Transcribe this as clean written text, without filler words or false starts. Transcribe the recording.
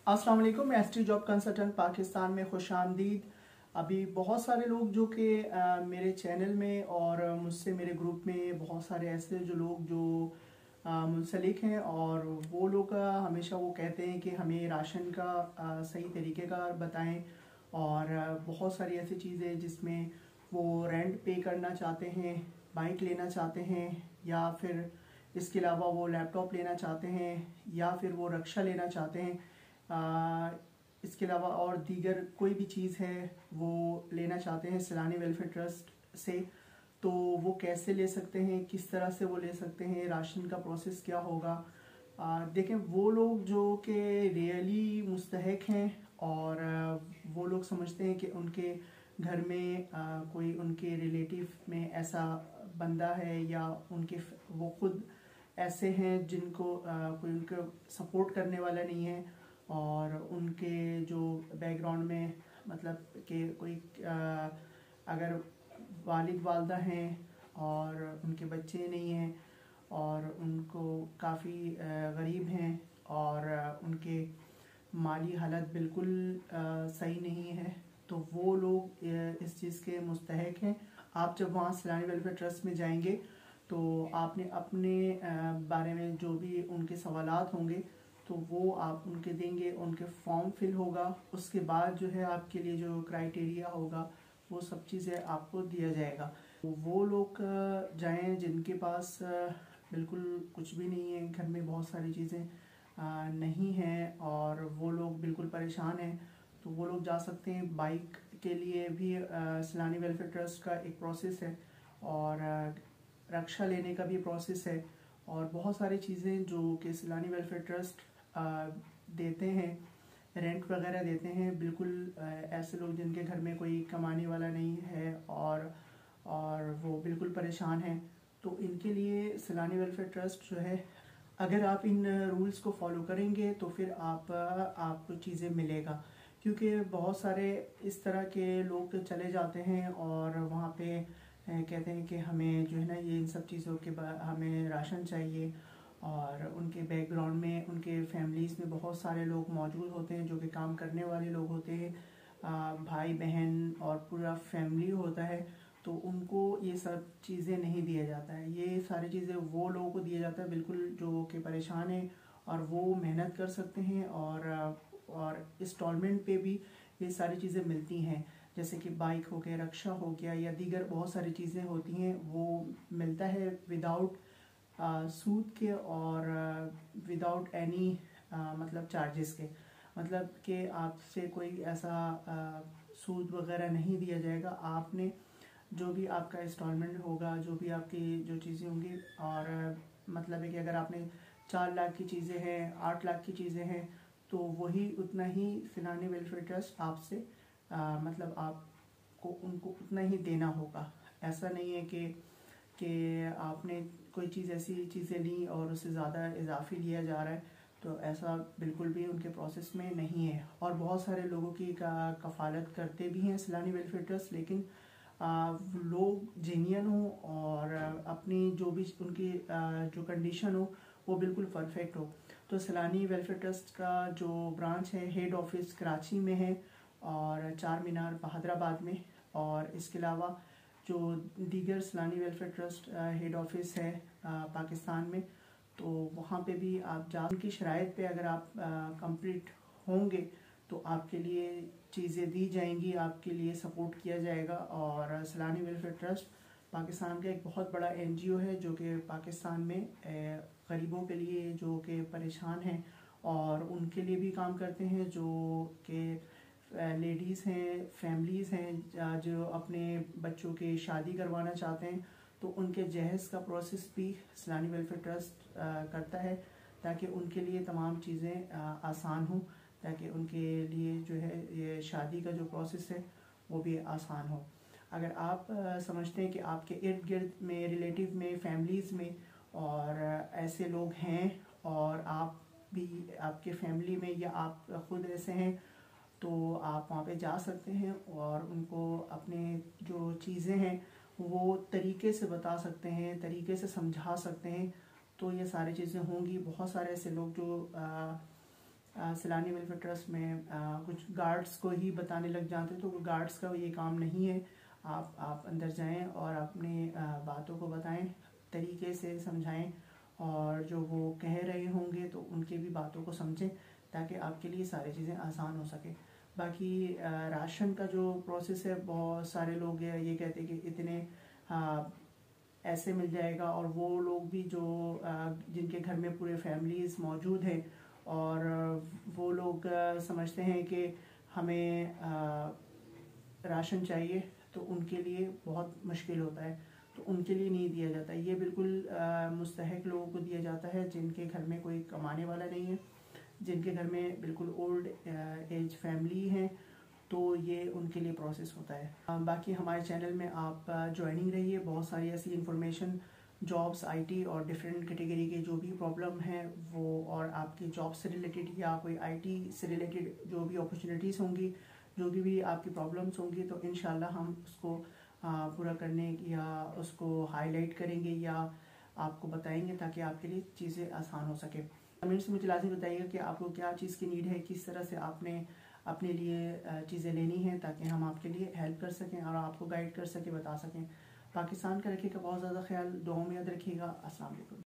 अस्सलाम वालेकुम। ST job consultant Pakistan में खुशामदीद। अभी बहुत सारे लोग जो कि मेरे चैनल में और मुझसे मेरे ग्रुप में बहुत सारे ऐसे जो लोग जो मुंसलिक हैं और वो लोग हमेशा वो कहते हैं कि हमें राशन का सही तरीके का बताएं और बहुत सारी ऐसी चीज़ें जिसमें वो रेंट पे करना चाहते हैं, बाइक लेना चाहते हैं या फिर इसके अलावा वो लैपटॉप लेना चाहते हैं या फिर वो रक्षा लेना चाहते हैं। इसके अलावा और दीगर कोई भी चीज़ है वो लेना चाहते हैं सैलानी वेलफेयर ट्रस्ट से, तो वो कैसे ले सकते हैं, किस तरह से वो ले सकते हैं, राशन का प्रोसेस क्या होगा। देखें, वो लोग जो कि रियली मुस्तहक हैं और वो लोग समझते हैं कि उनके घर में कोई उनके रिलेटिव में ऐसा बंदा है या उनके वो खुद ऐसे हैं जिनको कोई उनको सपोर्ट करने वाला नहीं है और उनके जो बैकग्राउंड में मतलब कि कोई अगर वालिद वालदा हैं और उनके बच्चे नहीं हैं और उनको काफ़ी गरीब हैं और उनके माली हालत बिल्कुल सही नहीं है, तो वो लोग इस चीज़ के मुस्तहक हैं। आप जब वहाँ सैलानी वेलफेयर ट्रस्ट में जाएंगे तो आपने अपने बारे में जो भी उनके सवालात होंगे तो वो आप उनके देंगे, उनके फॉर्म फिल होगा, उसके बाद जो है आपके लिए जो क्राइटेरिया होगा वो सब चीज़ें आपको दिया जाएगा। वो लोग जाएं जिनके पास बिल्कुल कुछ भी नहीं है, घर में बहुत सारी चीज़ें नहीं हैं और वो लोग बिल्कुल परेशान हैं, तो वो लोग जा सकते हैं। बाइक के लिए भी सैलानी वेलफेयर ट्रस्ट का एक प्रोसेस है और रक्षा लेने का भी प्रोसेस है और बहुत सारी चीज़ें जो कि सैलानी वेलफेयर ट्रस्ट देते हैं, रेंट वगैरह देते हैं। बिल्कुल ऐसे लोग जिनके घर में कोई कमाने वाला नहीं है और वो बिल्कुल परेशान हैं, तो इनके लिए सैलानी वेलफेयर ट्रस्ट जो है, अगर आप इन रूल्स को फॉलो करेंगे तो फिर आपको चीज़ें मिलेगा। क्योंकि बहुत सारे इस तरह के लोग चले जाते हैं और वहाँ पे कहते हैं कि हमें जो है ना ये इन सब चीज़ों के हमें राशन चाहिए और उनके बैकग्राउंड में उनके फैमिलीज़ में बहुत सारे लोग मौजूद होते हैं जो कि काम करने वाले लोग होते हैं, भाई बहन और पूरा फैमिली होता है, तो उनको ये सब चीज़ें नहीं दिया जाता है। ये सारी चीज़ें वो लोगों को दिया जाता है बिल्कुल जो कि परेशान हैं और वो मेहनत कर सकते हैं और इंस्टॉलमेंट पे भी ये सारी चीज़ें मिलती हैं, जैसे कि बाइक हो गया, रक्षा हो गया या दीगर बहुत सारी चीज़ें होती हैं, वो मिलता है विदाउट सूद के और विदाउट एनी मतलब चार्जेस के, मतलब कि आपसे कोई ऐसा सूद वगैरह नहीं दिया जाएगा। आपने जो भी आपका इंस्टॉलमेंट होगा, जो भी आपकी जो चीज़ें होंगी, और मतलब है कि अगर आपने 4 लाख की चीज़ें हैं, 8 लाख की चीज़ें हैं, तो वही उतना ही सैलानी वेलफेयर ट्रस्ट आपसे मतलब आपको उनको उतना ही देना होगा। ऐसा नहीं है कि आपने कोई चीज़ ऐसी चीज़ें ली और उससे ज़्यादा इजाफी लिया जा रहा है, तो ऐसा बिल्कुल भी उनके प्रोसेस में नहीं है। और बहुत सारे लोगों की कफ़ालत करते भी हैं सैलानी वेलफेयर ट्रस्ट, लेकिन लोग जेन्युइन हो और अपनी जो भी उनकी जो कंडीशन हो वो बिल्कुल परफेक्ट हो। तो सैलानी वेलफेयर ट्रस्ट का जो ब्रांच है, हेड ऑफिस कराची में है और चार मीनार बहादराबाद में, और इसके अलावा जो दीगर सैलानी वेलफेयर ट्रस्ट हेड ऑफिस है पाकिस्तान में, तो वहाँ पे भी आप जा, उनकी शराइत पे अगर आप कंप्लीट होंगे तो आपके लिए चीज़ें दी जाएंगी, आपके लिए सपोर्ट किया जाएगा। और सैलानी वेलफेयर ट्रस्ट पाकिस्तान का एक बहुत बड़ा एनजीओ है जो कि पाकिस्तान में गरीबों के लिए जो कि परेशान हैं और उनके लिए भी काम करते हैं, जो कि लेडीज़ हैं, फैमिलीज़ हैं जो अपने बच्चों की शादी करवाना चाहते हैं, तो उनके जहेज़ का प्रोसेस भी सैलानी वेलफेयर ट्रस्ट करता है ताकि उनके लिए तमाम चीज़ें आसान हों, ताकि उनके लिए जो है ये शादी का जो प्रोसेस है वो भी आसान हो। अगर आप समझते हैं कि आपके इर्द गिर्द में, रिलेटिव में, फैमिलीज़ में और ऐसे लोग हैं और आप भी आपके फैमिली में या आप खुद ऐसे हैं, तो आप वहाँ पे जा सकते हैं और उनको अपने जो चीज़ें हैं वो तरीके से बता सकते हैं, तरीके से समझा सकते हैं, तो ये सारी चीज़ें होंगी। बहुत सारे ऐसे लोग जो सैलानी वेलफेयर ट्रस्ट में कुछ गार्ड्स को ही बताने लग जाते, तो गार्ड्स का ये काम नहीं है। आप अंदर जाएं और अपने बातों को बताएं, तरीके से समझाएं, और जो वो कह रहे होंगे तो उनके भी बातों को समझें, ताकि आपके लिए सारी चीज़ें आसान हो सके। बाकी राशन का जो प्रोसेस है, बहुत सारे लोग ये कहते हैं कि इतने ऐसे मिल जाएगा, और वो लोग भी जो जिनके घर में पूरे फैमिलीज़ मौजूद हैं और वो लोग समझते हैं कि हमें राशन चाहिए, तो उनके लिए बहुत मुश्किल होता है, तो उनके लिए नहीं दिया जाता। ये बिल्कुल मुस्तहिक लोगों को दिया जाता है जिनके घर में कोई कमाने वाला नहीं है, जिनके घर में बिल्कुल ओल्ड एज फैमिली है, तो ये उनके लिए प्रोसेस होता है। बाकी हमारे चैनल में आप ज्वाइनिंग रहिए, बहुत सारी ऐसी इन्फॉर्मेशन, जॉब्स, आईटी और डिफरेंट कैटेगरी के जो भी प्रॉब्लम है वो, और आपकी जॉब से रिलेटेड या कोई आईटी से रिलेटेड जो भी अपॉर्चुनिटीज़ होंगी, जो भी आपकी प्रॉब्लम्स होंगी, तो इंशाल्लाह हम उसको पूरा करने या उसको हाईलाइट करेंगे या आपको बताएंगे, ताकि आपके लिए चीज़ें आसान हो सके। कमेंट्स में मुझे लाजमी बताइएगा कि आपको क्या चीज़ की नीड है, किस तरह से आपने अपने लिए चीज़ें लेनी हैं, ताकि हम आपके लिए हेल्प कर सकें और आपको गाइड कर सकें, बता सकें। पाकिस्तान का रखिएगा बहुत ज़्यादा ख्याल, दुआओं में याद रखिएगा। अस्सलाम वालेकुम।